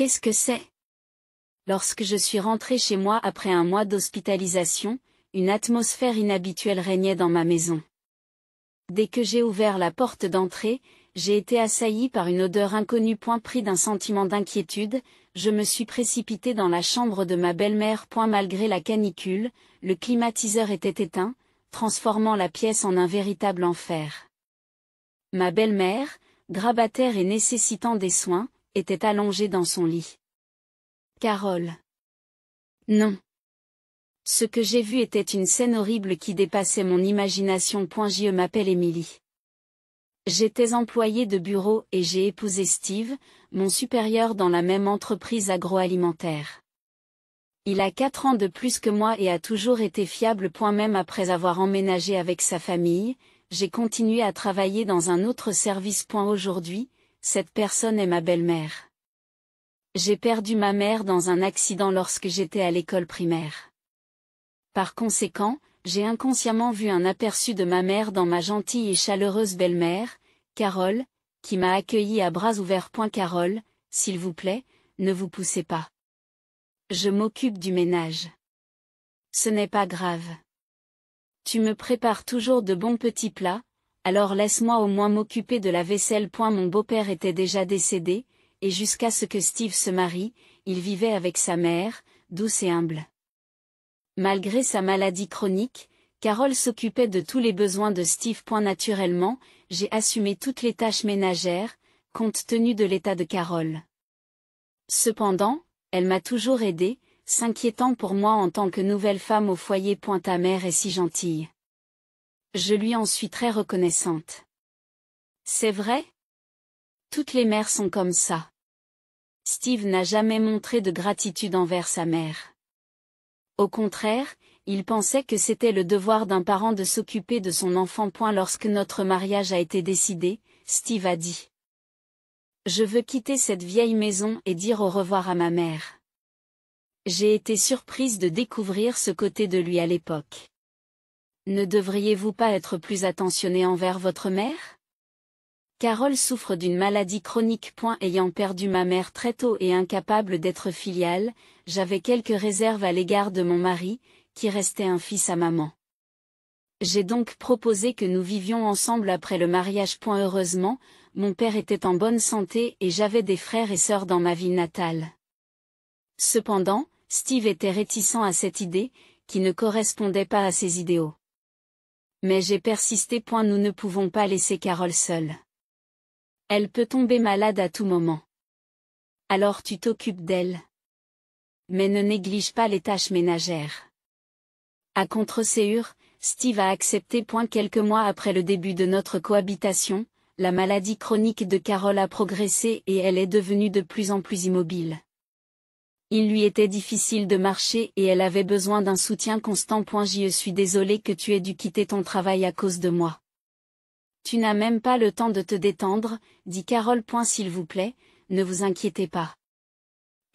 Qu'est-ce que c'est? Lorsque je suis rentrée chez moi après un mois d'hospitalisation, une atmosphère inhabituelle régnait dans ma maison. Dès que j'ai ouvert la porte d'entrée, j'ai été assaillie par une odeur inconnue. Pris d'un sentiment d'inquiétude, je me suis précipitée dans la chambre de ma belle-mère. Malgré la canicule, le climatiseur était éteint, transformant la pièce en un véritable enfer. Ma belle-mère, grabataire et nécessitant des soins, était allongée dans son lit. Carole. Non. Ce que j'ai vu était une scène horrible qui dépassait mon imagination. Je m'appelle Émilie. J'étais employée de bureau et j'ai épousé Steve, mon supérieur dans la même entreprise agroalimentaire. Il a 4 ans de plus que moi et a toujours été fiable. Même après avoir emménagé avec sa famille, j'ai continué à travailler dans un autre service. Aujourd'hui, cette personne est ma belle-mère. J'ai perdu ma mère dans un accident lorsque j'étais à l'école primaire. Par conséquent, j'ai inconsciemment vu un aperçu de ma mère dans ma gentille et chaleureuse belle-mère, Carole, qui m'a accueillie à bras ouverts. Carole, s'il vous plaît, ne vous poussez pas. Je m'occupe du ménage. Ce n'est pas grave. Tu me prépares toujours de bons petits plats, alors laisse-moi au moins m'occuper de la vaisselle. Mon beau-père était déjà décédé, et jusqu'à ce que Steve se marie, il vivait avec sa mère, douce et humble. Malgré sa maladie chronique, Carole s'occupait de tous les besoins de Steve. Naturellement, j'ai assumé toutes les tâches ménagères, compte tenu de l'état de Carole. Cependant, elle m'a toujours aidée, s'inquiétant pour moi en tant que nouvelle femme au foyer. Ta mère est si gentille. Je lui en suis très reconnaissante. C'est vrai? Toutes les mères sont comme ça. Steve n'a jamais montré de gratitude envers sa mère. Au contraire, il pensait que c'était le devoir d'un parent de s'occuper de son enfant. Lorsque notre mariage a été décidé, Steve a dit: Je veux quitter cette vieille maison et dire au revoir à ma mère. J'ai été surprise de découvrir ce côté de lui à l'époque. Ne devriez-vous pas être plus attentionné envers votre mère? Carole souffre d'une maladie chronique. Ayant perdu ma mère très tôt et incapable d'être filiale, j'avais quelques réserves à l'égard de mon mari, qui restait un fils à maman. J'ai donc proposé que nous vivions ensemble après le mariage. Heureusement, mon père était en bonne santé et j'avais des frères et sœurs dans ma ville natale. Cependant, Steve était réticent à cette idée, qui ne correspondait pas à ses idéaux. Mais j'ai persisté. Nous ne pouvons pas laisser Carole seule. Elle peut tomber malade à tout moment. Alors tu t'occupes d'elle. Mais ne néglige pas les tâches ménagères. À contre-séure, Steve a accepté. Quelques mois après le début de notre cohabitation, la maladie chronique de Carole a progressé et elle est devenue de plus en plus immobile. Il lui était difficile de marcher et elle avait besoin d'un soutien constant. Je suis désolée que tu aies dû quitter ton travail à cause de moi. Tu n'as même pas le temps de te détendre, dit Carole. S'il vous plaît, ne vous inquiétez pas.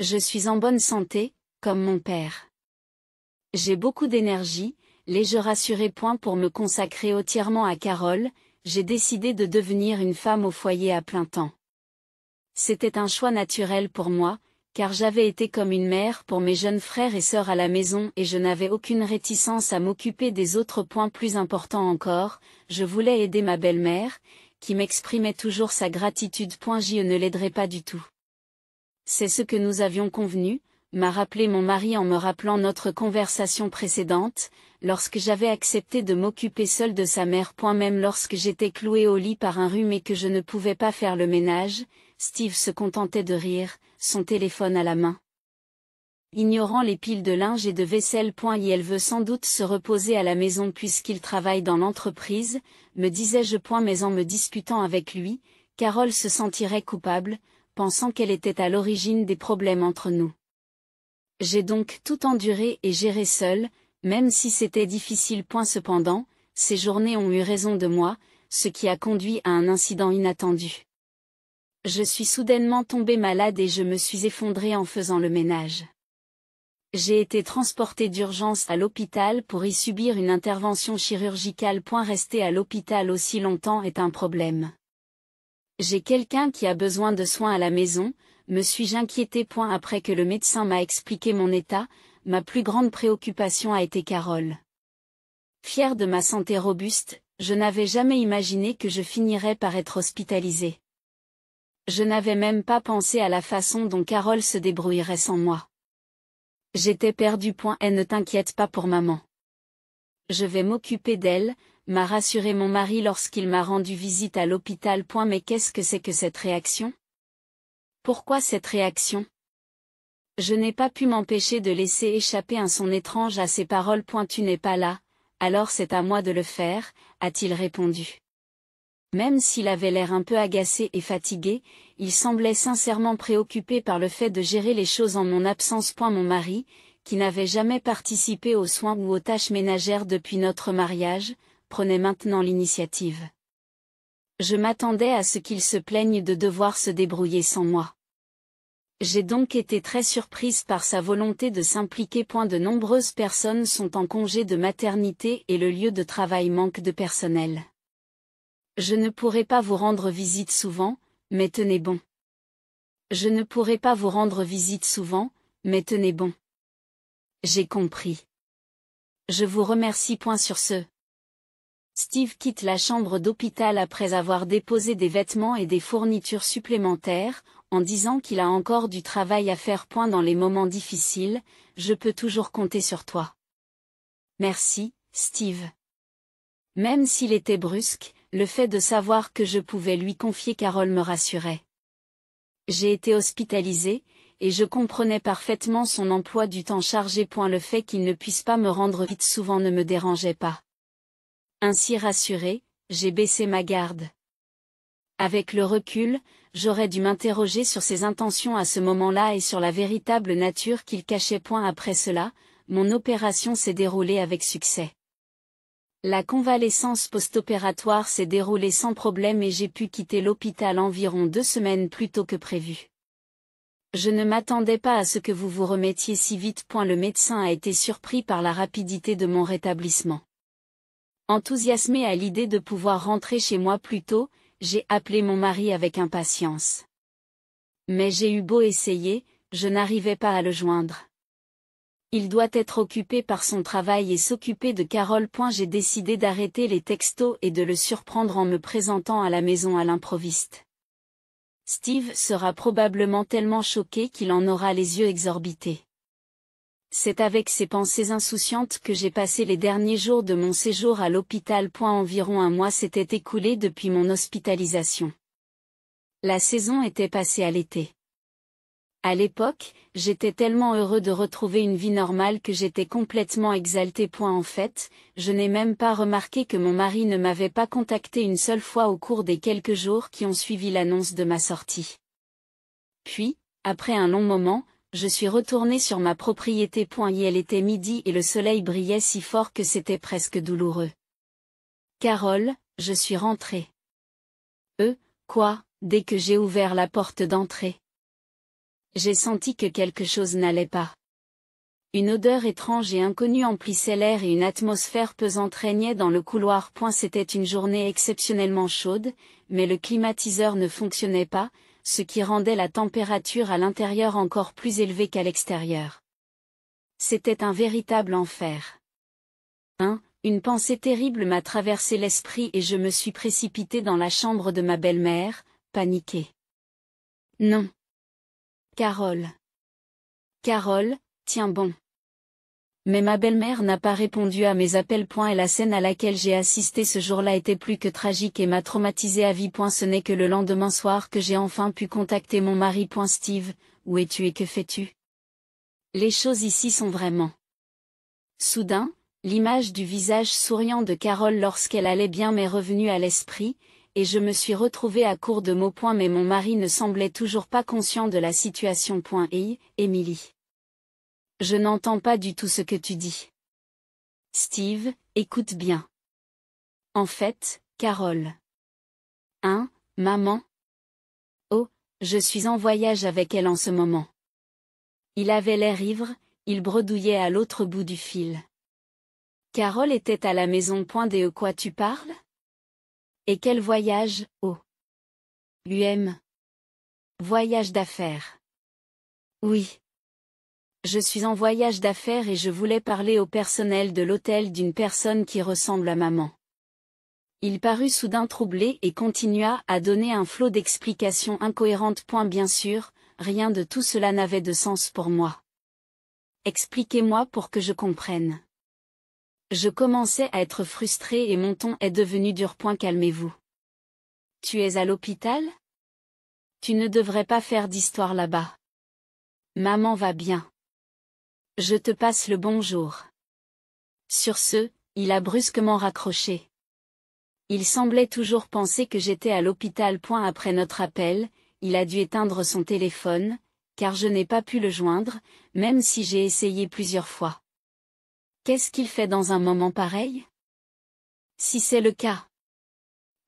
Je suis en bonne santé, comme mon père. J'ai beaucoup d'énergie, l'ai-je rassuré. Pour me consacrer entièrement à Carole, j'ai décidé de devenir une femme au foyer à plein temps. C'était un choix naturel pour moi, car j'avais été comme une mère pour mes jeunes frères et sœurs à la maison et je n'avais aucune réticence à m'occuper des autres. Plus important encore, je voulais aider ma belle-mère, qui m'exprimait toujours sa gratitude. Je ne l'aiderai pas du tout. C'est ce que nous avions convenu, m'a rappelé mon mari en me rappelant notre conversation précédente, lorsque j'avais accepté de m'occuper seule de sa mère. Même lorsque j'étais clouée au lit par un rhume et que je ne pouvais pas faire le ménage, Steve se contentait de rire, son téléphone à la main. Ignorant les piles de linge et de vaisselle. Elle veut sans doute se reposer à la maison puisqu'il travaille dans l'entreprise, me disais-je. Mais en me disputant avec lui, Carole se sentirait coupable, pensant qu'elle était à l'origine des problèmes entre nous. J'ai donc tout enduré et géré seule, même si c'était difficile. Cependant, ces journées ont eu raison de moi, ce qui a conduit à un incident inattendu. Je suis soudainement tombée malade et je me suis effondrée en faisant le ménage. J'ai été transportée d'urgence à l'hôpital pour y subir une intervention chirurgicale. Rester à l'hôpital aussi longtemps est un problème. J'ai quelqu'un qui a besoin de soins à la maison, me suis-je inquiété. Après que le médecin m'a expliqué mon état, ma plus grande préoccupation a été Carole. Fière de ma santé robuste, je n'avais jamais imaginé que je finirais par être hospitalisée. Je n'avais même pas pensé à la façon dont Carole se débrouillerait sans moi. J'étais perdue. Ne t'inquiète pas pour maman. Je vais m'occuper d'elle, m'a rassuré mon mari lorsqu'il m'a rendu visite à l'hôpital. Mais qu'est-ce que c'est que cette réaction? Pourquoi cette réaction? Je n'ai pas pu m'empêcher de laisser échapper un son étrange à ces paroles. Tu n'es pas là, alors c'est à moi de le faire, a-t-il répondu. Même s'il avait l'air un peu agacé et fatigué, il semblait sincèrement préoccupé par le fait de gérer les choses en mon absence. Mon mari, qui n'avait jamais participé aux soins ou aux tâches ménagères depuis notre mariage, prenait maintenant l'initiative. Je m'attendais à ce qu'il se plaigne de devoir se débrouiller sans moi. J'ai donc été très surprise par sa volonté de s'impliquer. De nombreuses personnes sont en congé de maternité et le lieu de travail manque de personnel. Je ne pourrai pas vous rendre visite souvent, mais tenez bon. Je ne pourrai pas vous rendre visite souvent, mais tenez bon. J'ai compris. Je vous remercie. Sur ce. Steve quitte la chambre d'hôpital après avoir déposé des vêtements et des fournitures supplémentaires, en disant qu'il a encore du travail à faire. Dans les moments difficiles, je peux toujours compter sur toi. Merci, Steve. Même s'il était brusque, le fait de savoir que je pouvais lui confier Carole me rassurait. J'ai été hospitalisée, et je comprenais parfaitement son emploi du temps chargé. Le fait qu'il ne puisse pas me rendre vite souvent ne me dérangeait pas. Ainsi rassurée, j'ai baissé ma garde. Avec le recul, j'aurais dû m'interroger sur ses intentions à ce moment-là et sur la véritable nature qu'il cachait. Après cela, mon opération s'est déroulée avec succès. La convalescence post-opératoire s'est déroulée sans problème et j'ai pu quitter l'hôpital environ 2 semaines plus tôt que prévu. Je ne m'attendais pas à ce que vous vous remettiez si vite. Le médecin a été surpris par la rapidité de mon rétablissement. Enthousiasmé à l'idée de pouvoir rentrer chez moi plus tôt, j'ai appelé mon mari avec impatience. Mais j'ai eu beau essayer, je n'arrivais pas à le joindre. Il doit être occupé par son travail et s'occuper de Carole. J'ai décidé d'arrêter les textos et de le surprendre en me présentant à la maison à l'improviste. Steve sera probablement tellement choqué qu'il en aura les yeux exorbités. C'est avec ces pensées insouciantes que j'ai passé les derniers jours de mon séjour à l'hôpital. Environ un mois s'était écoulé depuis mon hospitalisation. La saison était passée à l'été. À l'époque, j'étais tellement heureux de retrouver une vie normale que j'étais complètement exalté. En fait, je n'ai même pas remarqué que mon mari ne m'avait pas contacté une seule fois au cours des quelques jours qui ont suivi l'annonce de ma sortie. Puis, après un long moment, je suis retournée sur ma propriété. Il était midi et le soleil brillait si fort que c'était presque douloureux. Carole, je suis rentrée. Quoi, dès que j'ai ouvert la porte d'entrée. J'ai senti que quelque chose n'allait pas. Une odeur étrange et inconnue emplissait l'air et une atmosphère pesante régnait dans le couloir. C'était une journée exceptionnellement chaude, mais le climatiseur ne fonctionnait pas, ce qui rendait la température à l'intérieur encore plus élevée qu'à l'extérieur. C'était un véritable enfer. Une pensée terrible m'a traversé l'esprit et je me suis précipitée dans la chambre de ma belle-mère, paniquée. Non. Carole. Carole, tiens bon. Mais ma belle-mère n'a pas répondu à mes appels. Et la scène à laquelle j'ai assisté ce jour-là était plus que tragique et m'a traumatisée à vie. Ce n'est que le lendemain soir que j'ai enfin pu contacter mon mari. Steve, où es-tu et que fais-tu? Les choses ici sont vraiment. Soudain, l'image du visage souriant de Carole lorsqu'elle allait bien m'est revenue à l'esprit, et je me suis retrouvée à court de mots. Mais mon mari ne semblait toujours pas conscient de la situation. Et, Émilie. Je n'entends pas du tout ce que tu dis. Steve, écoute bien. En fait, Carole. Maman? Oh, je suis en voyage avec elle en ce moment. Il avait l'air ivre, il bredouillait à l'autre bout du fil. Carole était à la maison. De quoi tu parles? Et quel voyage, oh? Voyage d'affaires. Oui. Je suis en voyage d'affaires et je voulais parler au personnel de l'hôtel d'une personne qui ressemble à maman. Il parut soudain troublé et continua à donner un flot d'explications incohérentes. Bien sûr, rien de tout cela n'avait de sens pour moi. Expliquez-moi pour que je comprenne. Je commençais à être frustré et mon ton est devenu dur. Calmez-vous. Tu es à l'hôpital? Tu ne devrais pas faire d'histoire là-bas. Maman va bien. Je te passe le bonjour. Sur ce, il a brusquement raccroché. Il semblait toujours penser que j'étais à l'hôpital. Après notre appel, il a dû éteindre son téléphone, car je n'ai pas pu le joindre, même si j'ai essayé plusieurs fois. Qu'est-ce qu'il fait dans un moment pareil? Si c'est le cas.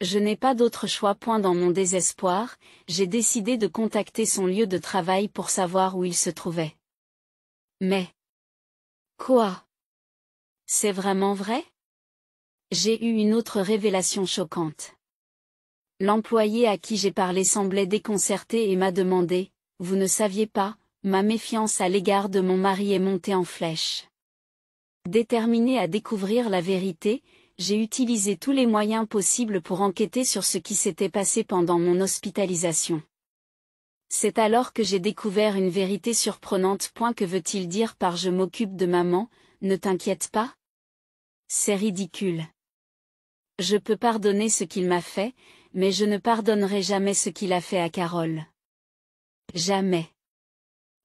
Je n'ai pas d'autre choix. Dans mon désespoir, j'ai décidé de contacter son lieu de travail pour savoir où il se trouvait. Mais... Quoi? C'est vraiment vrai? J'ai eu une autre révélation choquante. L'employé à qui j'ai parlé semblait déconcerté et m'a demandé, « Vous ne saviez pas, ma méfiance à l'égard de mon mari est montée en flèche. » Déterminé à découvrir la vérité, j'ai utilisé tous les moyens possibles pour enquêter sur ce qui s'était passé pendant mon hospitalisation. C'est alors que j'ai découvert une vérité surprenante. Que veut-il dire par je m'occupe de maman, ne t'inquiète pas? C'est ridicule. Je peux pardonner ce qu'il m'a fait, mais je ne pardonnerai jamais ce qu'il a fait à Carole. Jamais.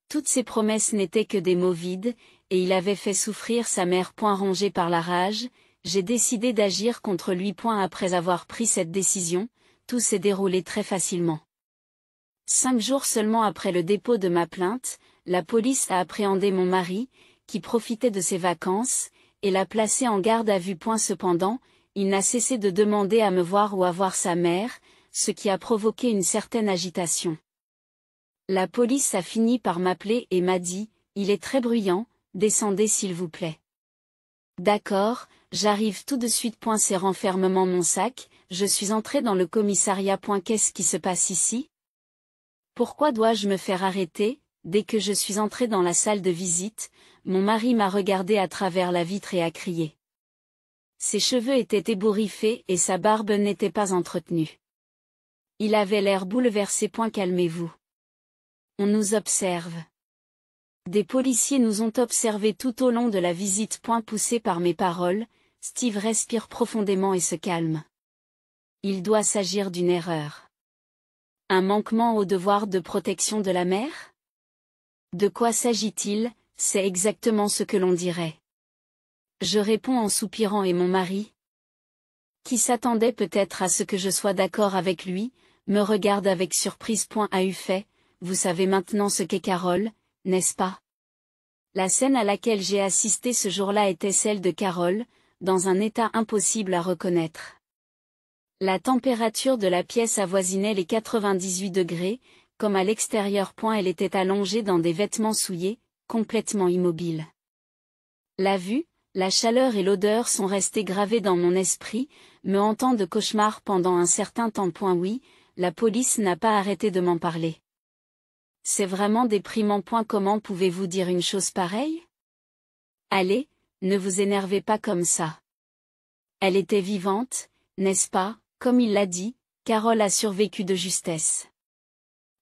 Toutes ces promesses n'étaient que des mots vides, et il avait fait souffrir sa mère. Rongé par la rage, j'ai décidé d'agir contre lui. Après avoir pris cette décision, tout s'est déroulé très facilement. 5 jours seulement après le dépôt de ma plainte, la police a appréhendé mon mari, qui profitait de ses vacances, et l'a placé en garde à vue. Cependant, il n'a cessé de demander à me voir ou à voir sa mère, ce qui a provoqué une certaine agitation. La police a fini par m'appeler et m'a dit, « Il est très bruyant, descendez s'il vous plaît. » D'accord, j'arrive tout de suite. C'est renfermement mon sac, je suis entré dans le commissariat. Qu'est-ce qui se passe ici? Pourquoi dois-je me faire arrêter? Dès que je suis entré dans la salle de visite, mon mari m'a regardé à travers la vitre et a crié. Ses cheveux étaient ébouriffés et sa barbe n'était pas entretenue. Il avait l'air bouleversé. Calmez-vous. On nous observe. Des policiers nous ont observés tout au long de la visite. Poussé par mes paroles, Steve respire profondément et se calme. Il doit s'agir d'une erreur. Un manquement au devoir de protection de la mère? De quoi s'agit-il? C'est exactement ce que l'on dirait. Je réponds en soupirant. Et mon mari, qui s'attendait peut-être à ce que je sois d'accord avec lui, me regarde avec surprise. A eu fait, vous savez maintenant ce qu'est Carole, n'est-ce pas? La scène à laquelle j'ai assisté ce jour-là était celle de Carole, dans un état impossible à reconnaître. La température de la pièce avoisinait les 98 degrés, comme à l'extérieur. Elle était allongée dans des vêtements souillés, complètement immobile. La vue, la chaleur et l'odeur sont restées gravées dans mon esprit, me hantant de cauchemars pendant un certain temps. Oui, la police n'a pas arrêté de m'en parler. C'est vraiment déprimant. Comment pouvez-vous dire une chose pareille? Allez, ne vous énervez pas comme ça. Elle était vivante, n'est-ce pas? Comme il l'a dit, Carole a survécu de justesse.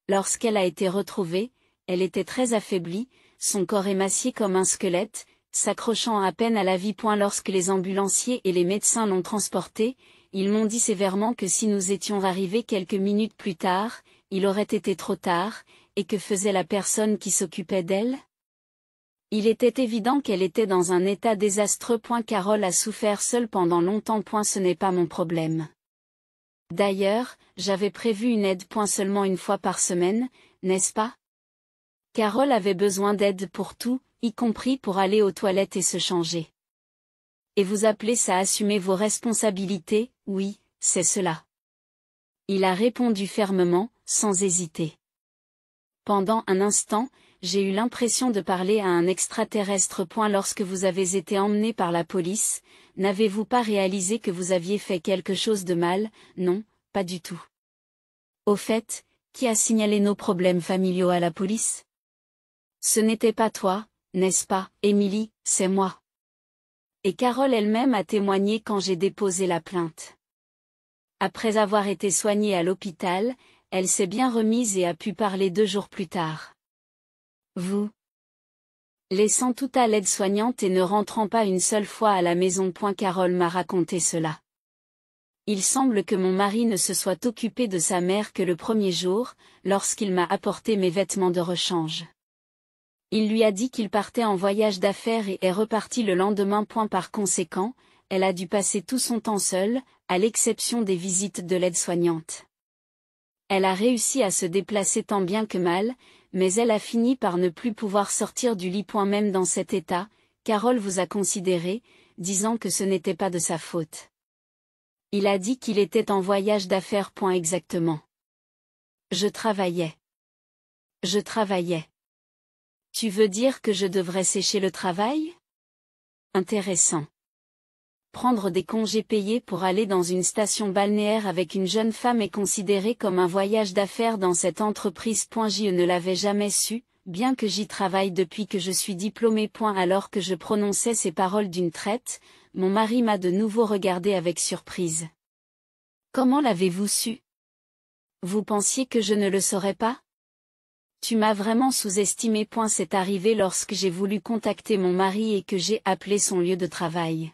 Lorsqu'elle a été retrouvée, elle était très affaiblie, son corps émacié comme un squelette, s'accrochant à peine à la vie. Lorsque les ambulanciers et les médecins l'ont transportée, ils m'ont dit sévèrement que si nous étions arrivés quelques minutes plus tard, il aurait été trop tard, et que faisait la personne qui s'occupait d'elle? Il était évident qu'elle était dans un état désastreux. Carole a souffert seule pendant longtemps. Ce n'est pas mon problème. D'ailleurs, j'avais prévu une aide. Seulement une fois par semaine, n'est-ce pas? Carole avait besoin d'aide pour tout, y compris pour aller aux toilettes et se changer. Et vous appelez ça assumer vos responsabilités? Oui, c'est cela. Il a répondu fermement, sans hésiter. Pendant un instant, j'ai eu l'impression de parler à un extraterrestre. Lorsque vous avez été emmené par la police, n'avez-vous pas réalisé que vous aviez fait quelque chose de mal? Non, pas du tout. Au fait, Qui a signalé nos problèmes familiaux à la police? Ce n'était pas toi, n'est-ce pas, Émilie, c'est moi. Et Carole elle-même a témoigné quand j'ai déposé la plainte. Après avoir été soignée à l'hôpital, elle s'est bien remise et a pu parler 2 jours plus tard. Vous, laissant tout à l'aide-soignante et ne rentrant pas une seule fois à la maison. Carole m'a raconté cela. Il semble que mon mari ne se soit occupé de sa mère que le premier jour, lorsqu'il m'a apporté mes vêtements de rechange. Il lui a dit qu'il partait en voyage d'affaires et est reparti le lendemain. Par conséquent, elle a dû passer tout son temps seule, à l'exception des visites de l'aide-soignante. Elle a réussi à se déplacer tant bien que mal, mais elle a fini par ne plus pouvoir sortir du lit. Même dans cet état, Carole vous a considéré, disant que ce n'était pas de sa faute. Il a dit qu'il était en voyage d'affaires. Exactement. Je travaillais. Je travaillais. Tu veux dire que je devrais sécher le travail? Intéressant. Prendre des congés payés pour aller dans une station balnéaire avec une jeune femme est considéré comme un voyage d'affaires dans cette entreprise. Je ne l'avais jamais su, bien que j'y travaille depuis que je suis diplômée. Alors que je prononçais ces paroles d'une traite, mon mari m'a de nouveau regardé avec surprise. Comment l'avez-vous su? Vous pensiez que je ne le saurais pas? Tu m'as vraiment sous-estimé. C'est arrivé lorsque j'ai voulu contacter mon mari et que j'ai appelé son lieu de travail.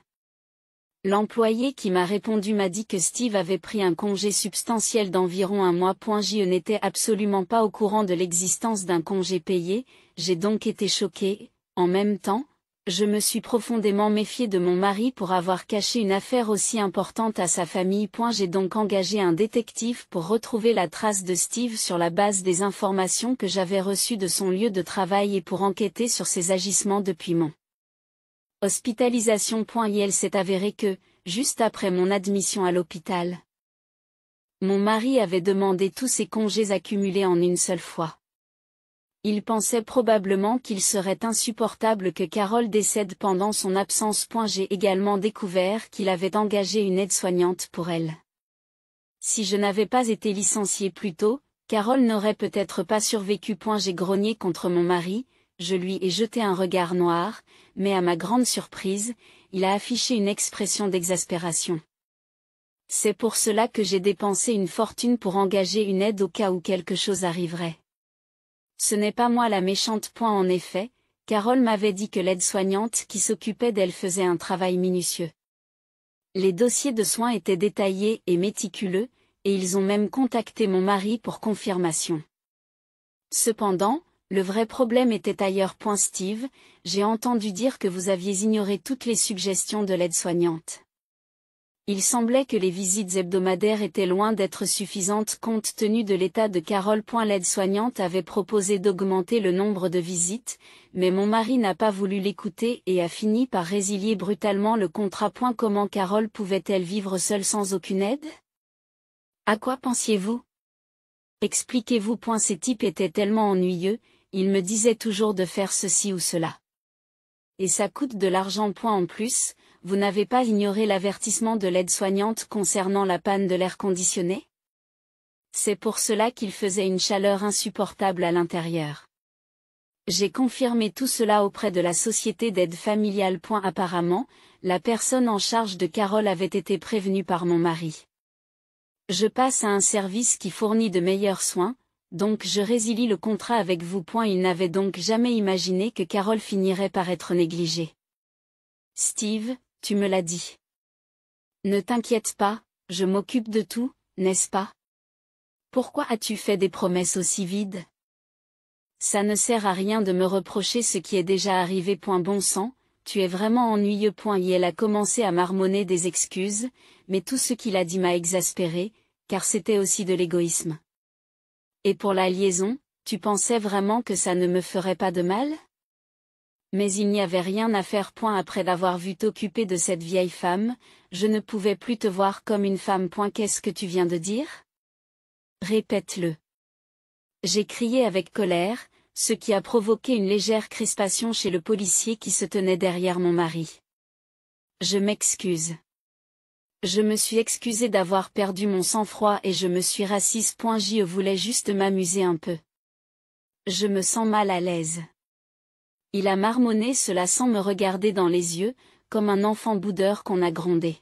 L'employé qui m'a répondu m'a dit que Steve avait pris un congé substantiel d'environ 1 mois. Je n'étais absolument pas au courant de l'existence d'un congé payé, j'ai donc été choquée. En même temps, je me suis profondément méfiée de mon mari pour avoir caché une affaire aussi importante à sa famille. J'ai donc engagé un détective pour retrouver la trace de Steve sur la base des informations que j'avais reçues de son lieu de travail et pour enquêter sur ses agissements depuis mon hospitalisation. Il s'est avéré que, juste après mon admission à l'hôpital, mon mari avait demandé tous ses congés accumulés en une seule fois. Il pensait probablement qu'il serait insupportable que Carole décède pendant son absence. J'ai également découvert qu'il avait engagé une aide-soignante pour elle. Si je n'avais pas été licenciée plus tôt, Carole n'aurait peut-être pas survécu. J'ai grogné contre mon mari, je lui ai jeté un regard noir, mais à ma grande surprise, il a affiché une expression d'exaspération. C'est pour cela que j'ai dépensé une fortune pour engager une aide au cas où quelque chose arriverait. Ce n'est pas moi la méchante. En effet, Carole m'avait dit que l'aide-soignante qui s'occupait d'elle faisait un travail minutieux. Les dossiers de soins étaient détaillés et méticuleux, et ils ont même contacté mon mari pour confirmation. Cependant, le vrai problème était ailleurs. Steve, j'ai entendu dire que vous aviez ignoré toutes les suggestions de l'aide-soignante. Il semblait que les visites hebdomadaires étaient loin d'être suffisantes compte tenu de l'état de Carole. L'aide-soignante avait proposé d'augmenter le nombre de visites, mais mon mari n'a pas voulu l'écouter et a fini par résilier brutalement le contrat. Comment Carole pouvait-elle vivre seule sans aucune aide? À quoi pensiez-vous? Expliquez-vous. Ces types étaient tellement ennuyeux, ils me disaient toujours de faire ceci ou cela. Et ça coûte de l'argent. En plus, vous n'avez pas ignoré l'avertissement de l'aide-soignante concernant la panne de l'air conditionné? C'est pour cela qu'il faisait une chaleur insupportable à l'intérieur. J'ai confirmé tout cela auprès de la société d'aide familiale. Apparemment, la personne en charge de Carole avait été prévenue par mon mari. Je passe à un service qui fournit de meilleurs soins, donc je résilie le contrat avec vous. Il n'avait donc jamais imaginé que Carole finirait par être négligée. Steve, tu me l'as dit. Ne t'inquiète pas, je m'occupe de tout, n'est-ce pas? Pourquoi as-tu fait des promesses aussi vides? Ça ne sert à rien de me reprocher ce qui est déjà arrivé. Bon sang, tu es vraiment ennuyeux. Elle a commencé à marmonner des excuses, mais tout ce qu'il a dit m'a exaspéré, car c'était aussi de l'égoïsme. Et pour la liaison, tu pensais vraiment que ça ne me ferait pas de mal? Mais il n'y avait rien à faire. Après avoir vu t'occuper de cette vieille femme, je ne pouvais plus te voir comme une femme. Qu'est-ce que tu viens de dire? Répète-le. J'ai crié avec colère, ce qui a provoqué une légère crispation chez le policier qui se tenait derrière mon mari. Je m'excuse. Je me suis excusée d'avoir perdu mon sang-froid et je me suis rassise. Je voulais juste m'amuser un peu. Je me sens mal à l'aise. Il a marmonné cela sans me regarder dans les yeux, comme un enfant boudeur qu'on a grondé.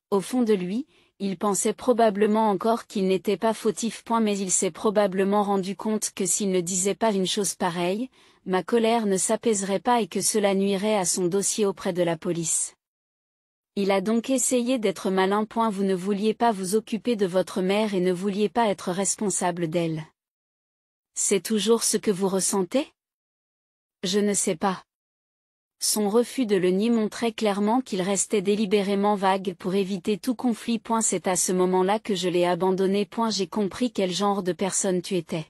Au fond de lui, il pensait probablement encore qu'il n'était pas fautif. Mais il s'est probablement rendu compte que s'il ne disait pas une chose pareille, ma colère ne s'apaiserait pas et que cela nuirait à son dossier auprès de la police. Il a donc essayé d'être malin. Vous ne vouliez pas vous occuper de votre mère et ne vouliez pas être responsable d'elle. C'est toujours ce que vous ressentez? Je ne sais pas. Son refus de le nier montrait clairement qu'il restait délibérément vague pour éviter tout conflit. C'est à ce moment-là que je l'ai abandonné. J'ai compris quel genre de personne tu étais.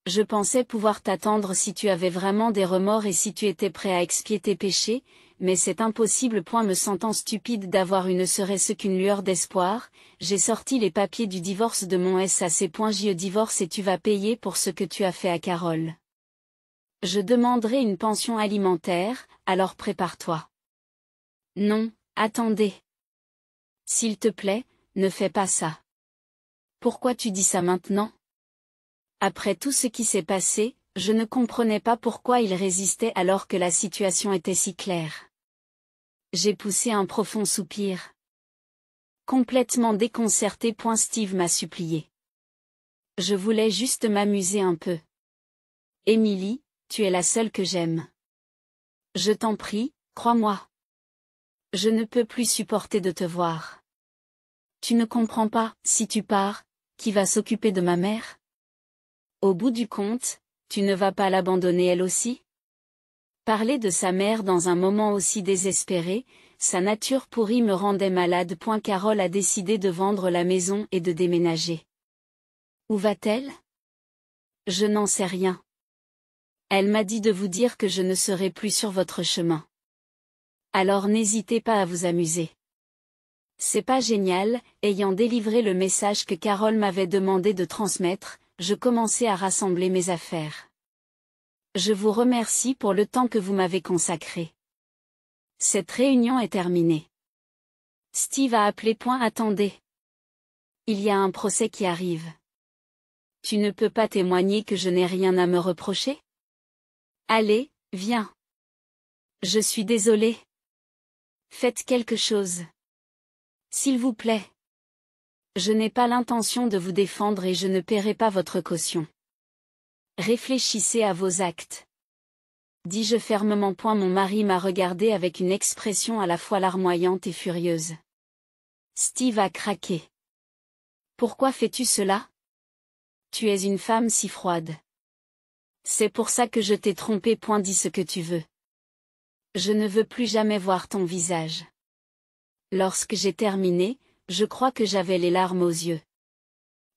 Je pensais pouvoir t'attendre si tu avais vraiment des remords et si tu étais prêt à expier tes péchés, mais c'est impossible. Me sentant stupide d'avoir une serait-ce qu'une lueur d'espoir, j'ai sorti les papiers du divorce de mon SAC. Je divorce et tu vas payer pour ce que tu as fait à Carole. Je demanderai une pension alimentaire, alors prépare-toi. Non, attendez. S'il te plaît, ne fais pas ça. Pourquoi tu dis ça maintenant? Après tout ce qui s'est passé, je ne comprenais pas pourquoi il résistait alors que la situation était si claire. J'ai poussé un profond soupir. Complètement déconcerté. Steve m'a supplié. Je voulais juste m'amuser un peu. Emily, tu es la seule que j'aime. Je t'en prie, crois-moi. Je ne peux plus supporter de te voir. Tu ne comprends pas, si tu pars, qui va s'occuper de ma mère? Au bout du compte, tu ne vas pas l'abandonner elle aussi? Parler de sa mère dans un moment aussi désespéré, sa nature pourrie me rendait malade. Carole a décidé de vendre la maison et de déménager. Où va-t-elle? Je n'en sais rien. Elle m'a dit de vous dire que je ne serai plus sur votre chemin. Alors n'hésitez pas à vous amuser. C'est pas génial. Ayant délivré le message que Carole m'avait demandé de transmettre, je commençais à rassembler mes affaires. Je vous remercie pour le temps que vous m'avez consacré. Cette réunion est terminée. Steve a appelé. Attendez. Il y a un procès qui arrive. Tu ne peux pas témoigner que je n'ai rien à me reprocher? Allez, viens. Je suis désolée. Faites quelque chose. S'il vous plaît. Je n'ai pas l'intention de vous défendre et je ne paierai pas votre caution. Réfléchissez à vos actes. Dis-je fermement. Mon mari m'a regardé avec une expression à la fois larmoyante et furieuse. Steve a craqué. Pourquoi fais-tu cela? Tu es une femme si froide. C'est pour ça que je t'ai trompé. Dis ce que tu veux. Je ne veux plus jamais voir ton visage. Lorsque j'ai terminé, je crois que j'avais les larmes aux yeux.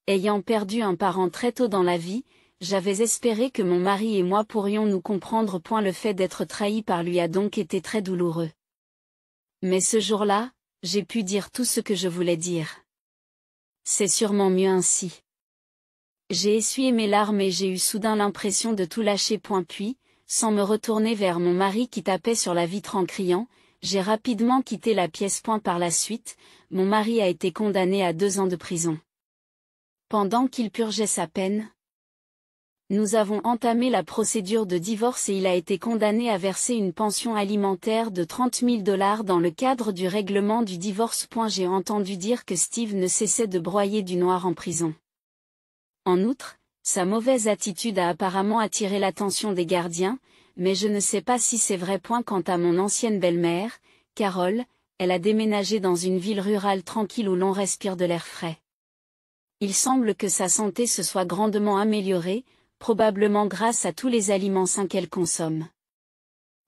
Ayant perdu un parent très tôt dans la vie, j'avais espéré que mon mari et moi pourrions nous comprendre. Le fait d'être trahi par lui a donc été très douloureux. Mais ce jour-là, j'ai pu dire tout ce que je voulais dire. C'est sûrement mieux ainsi. J'ai essuyé mes larmes et j'ai eu soudain l'impression de tout lâcher. Puis, sans me retourner vers mon mari qui tapait sur la vitre en criant, j'ai rapidement quitté la pièce. Par la suite, mon mari a été condamné à 2 ans de prison. Pendant qu'il purgeait sa peine, nous avons entamé la procédure de divorce et il a été condamné à verser une pension alimentaire de $30 000 dans le cadre du règlement du divorce. J'ai entendu dire que Steve ne cessait de broyer du noir en prison. En outre, sa mauvaise attitude a apparemment attiré l'attention des gardiens, mais je ne sais pas si c'est vrai. Quant à mon ancienne belle-mère, Carole, elle a déménagé dans une ville rurale tranquille où l'on respire de l'air frais. Il semble que sa santé se soit grandement améliorée, probablement grâce à tous les aliments sains qu'elle consomme.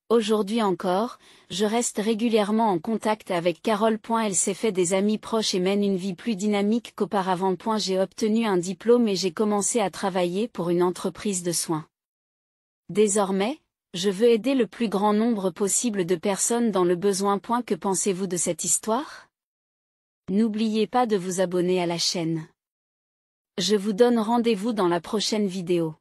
Aujourd'hui encore, je reste régulièrement en contact avec Carole. Elle s'est fait des amis proches et mène une vie plus dynamique qu'auparavant. J'ai obtenu un diplôme et j'ai commencé à travailler pour une entreprise de soins. Désormais, je veux aider le plus grand nombre possible de personnes dans le besoin. Que pensez-vous de cette histoire? N'oubliez pas de vous abonner à la chaîne. Je vous donne rendez-vous dans la prochaine vidéo.